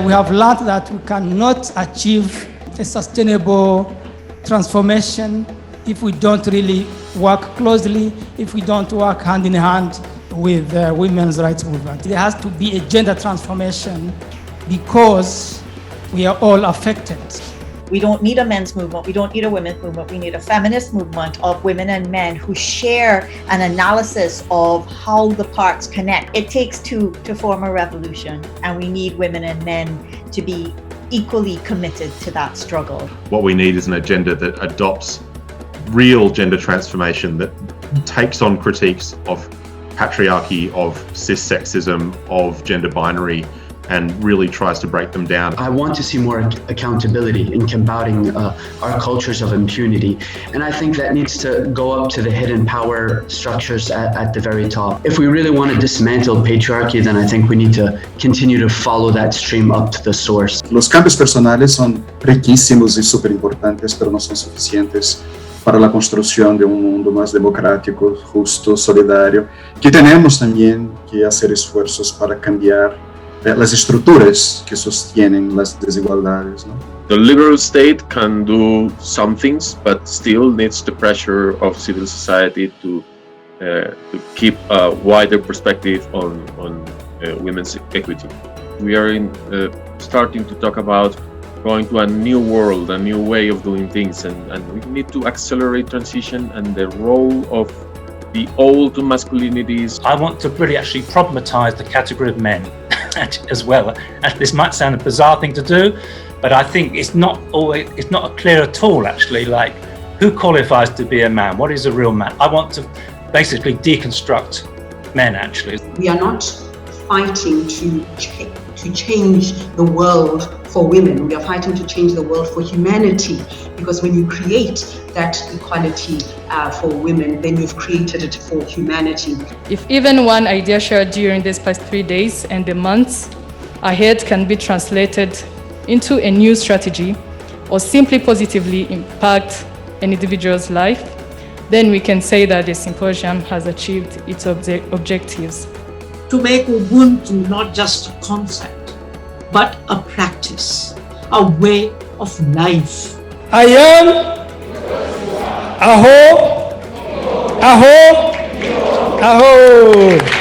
We have learned that we cannot achieve a sustainable transformation if we don't really work closely, if we don't work hand in hand with the women's rights movement. There has to be a gender transformation because we are all affected. We don't need a men's movement, we don't need a women's movement, we need a feminist movement of women and men who share an analysis of how the parts connect. It takes two to form a revolution, and we need women and men to be equally committed to that struggle. What we need is an agenda that adopts real gender transformation, that takes on critiques of patriarchy, of cis-sexism, of gender binary, and really tries to break them down. I want to see more accountability in combating our cultures of impunity. And I think that needs to go up to the hidden power structures at the very top. If we really want to dismantle patriarchy, then I think we need to continue to follow that stream up to the source. Los cambios personales son riquísimos y súper importantes, pero no son suficientes para la construcción de un mundo más democrático, justo, solidario, que tenemos también que hacer esfuerzos para cambiar las estructuras que sostienen las desigualdades, ¿no? The liberal state can do some things, but still needs the pressure of civil society to keep a wider perspective on women's equity. We are starting to talk about going to a new world, a new way of doing things, and we need to accelerate transition and the role of the old masculinities. I want to really actually problematize the category of men as well. This might sound a bizarre thing to do, but I think it's not clear at all actually, like who qualifies to be a man, what is a real man. I want to basically deconstruct men actually. We are not fighting to change the world for women. We are fighting to change the world for humanity, because when you create that equality for women, then you've created it for humanity. If even one idea shared during these past 3 days and the months ahead can be translated into a new strategy or simply positively impact an individual's life, then we can say that the symposium has achieved its objectives. To make Ubuntu not just a concept, but a practice, a way of life. I am Aho, Aho, Aho.